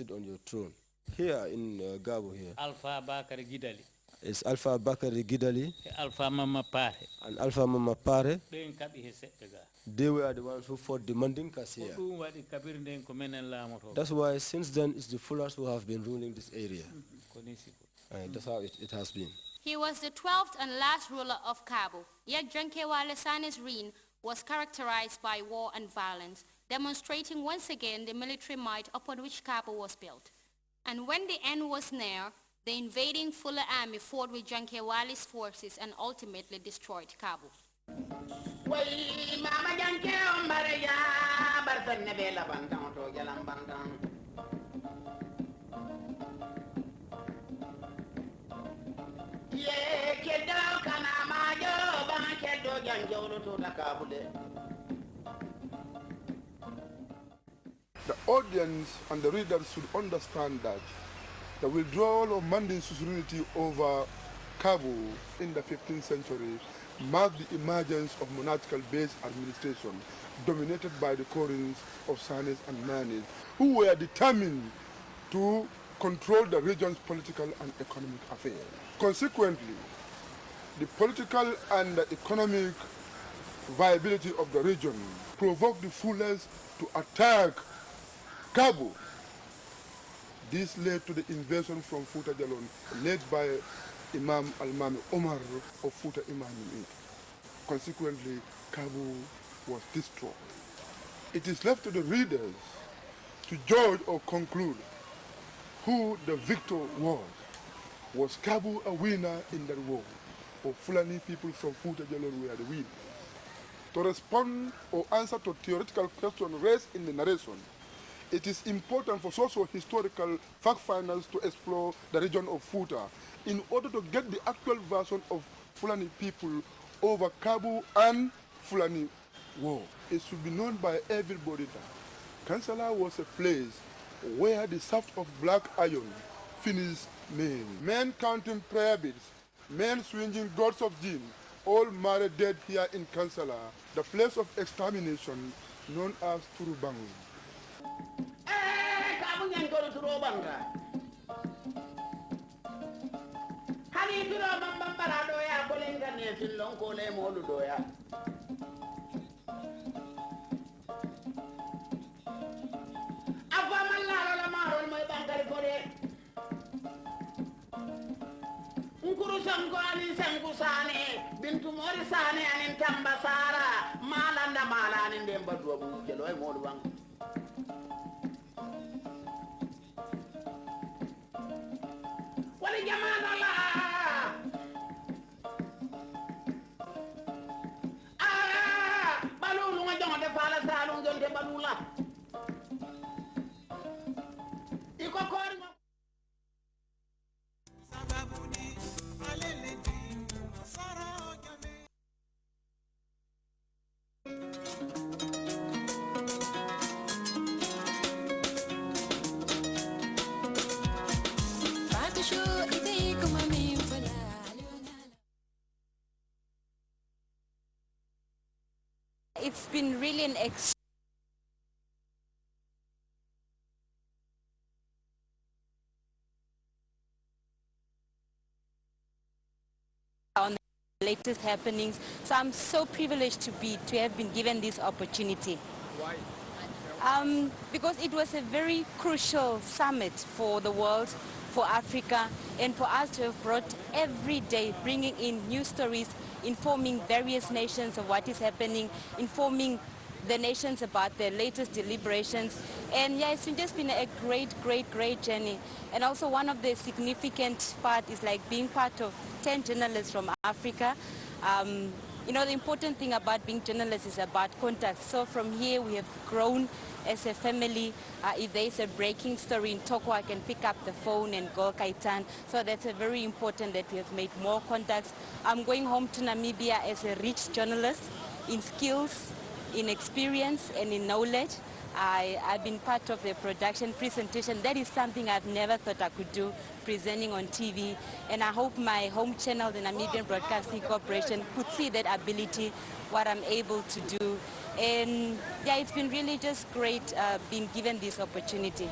sit on your throne. Here in Gabo here. Alpha Bakari Gidali. It's Alpha Bakari Gidali. Alpha Mama Pare. And Alpha Mama Pare. They were the ones who fought the Mandinkas here. That's why since then it's the Fullers who have been ruling this area. That's how it has been. He was the 12th and last ruler of Cabo, yet Jankewale Sane's reign was characterized by war and violence, demonstrating once again the military might upon which Cabo was built. And when the end was near, the invading Fuller army fought with Jankewale's forces and ultimately destroyed Cabo. The audience and the readers should understand that the withdrawal of Mandin's sovereignty over Cabo in the 15th century marked the emergence of monarchical-based administration dominated by the Korins of Sanes and Manes, who were determined to control the region's political and economic affairs. Consequently, the political and economic viability of the region provoked the Fullers to attack Cabo. This led to the invasion from Futa Jalon, led by Imam Al-Mami Omar of Futa Imam. Consequently, Cabo was destroyed. It is left to the readers to judge or conclude who the victor was. Was Cabo a winner in that war, or Fulani people from Futa Jalon were the winners? To respond or answer to theoretical questions raised in the narration, it is important for socio-historical fact-finders to explore the region of Futa in order to get the actual version of Fulani people over Cabo and Fulani war. It should be known by everybody that Kansala was a place where the shaft of black iron finished men. Men counting prayer beads, men swinging gods of gin, all married dead here in Kansala, the place of extermination known as Turubang. Bintu mori sane anin tambasara malanda malani ndemba duwabu kelo ay modu bang wali jamana la balulu nga jonde fala salu jonde balula iko kor It's been really an on the latest happenings, so I'm so privileged to have been given this opportunity. Why? Because it was a very crucial summit for the world, for Africa, and for us to have brought every day, bringing in new stories, informing various nations of what is happening, informing the nations about their latest deliberations. And yeah, it's just been a great journey. And also one of the significant part is like being part of 10 journalists from Africa. You know, the important thing about being journalists is about contacts. So from here we have grown as a family. If there is a breaking story in Toko, I can pick up the phone and go Kaitan. So that's a very important that we have made more contacts. I'm going home to Namibia as a rich journalist in skills, in experience and in knowledge. I've been part of the production presentation. That is something I've never thought I could do, presenting on TV. And I hope my home channel, the Namibian Broadcasting Corporation, could see that ability, what I'm able to do. And yeah, it's been really just great being given this opportunity.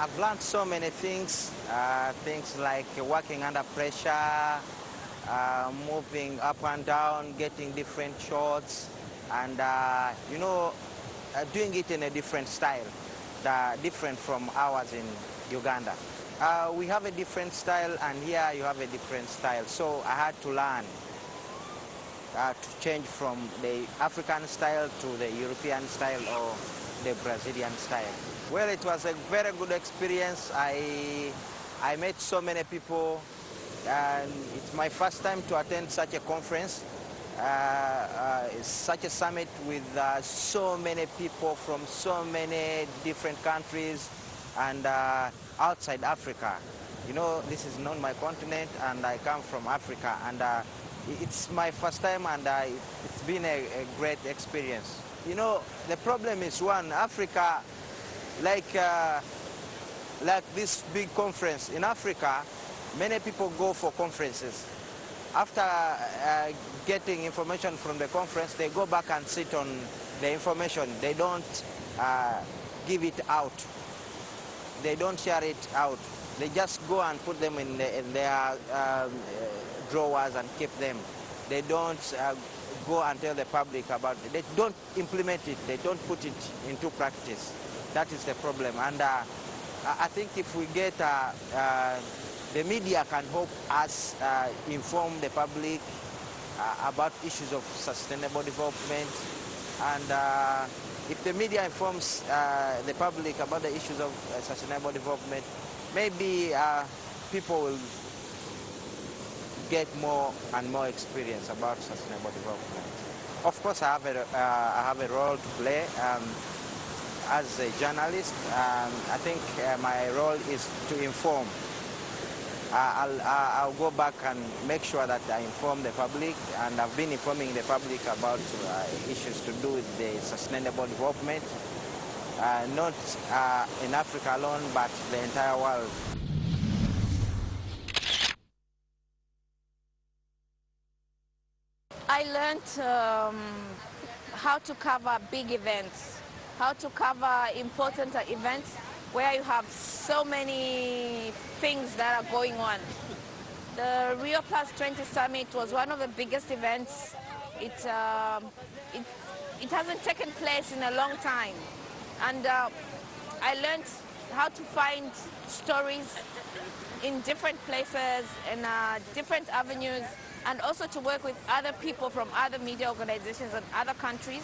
I've learned so many things, things like working under pressure, moving up and down, getting different shots, and you know, doing it in a different style, different from ours in Uganda. We have a different style, and here you have a different style. So I had to learn to change from the African style to the European style or the Brazilian style. Well, it was a very good experience. I met so many people, and it's my first time to attend such a conference, such a summit with so many people from so many different countries and outside Africa. You know, this is not my continent, and I come from Africa, and it's my first time, and it's been a great experience. You know, the problem is one, Africa, like this big conference in Africa, many people go for conferences. After getting information from the conference, they go back and sit on the information. They don't give it out. They don't share it out. They just go and put them in their drawers and keep them. They don't go and tell the public about it. They don't implement it. They don't put it into practice. That is the problem. And I think if we get the media can help us inform the public about issues of sustainable development, and if the media informs the public about the issues of sustainable development, maybe people will get more and more experience about sustainable development. Of course, I have a role to play as a journalist. I think my role is to inform. I'll go back and make sure that I inform the public, and I've been informing the public about issues to do with the sustainable development, not in Africa alone, but the entire world. I learned how to cover big events, how to cover important events where you have so many things that are going on. The Rio Plus 20 Summit was one of the biggest events. It hasn't taken place in a long time. And I learned how to find stories in different places and different avenues, and also to work with other people from other media organizations and other countries.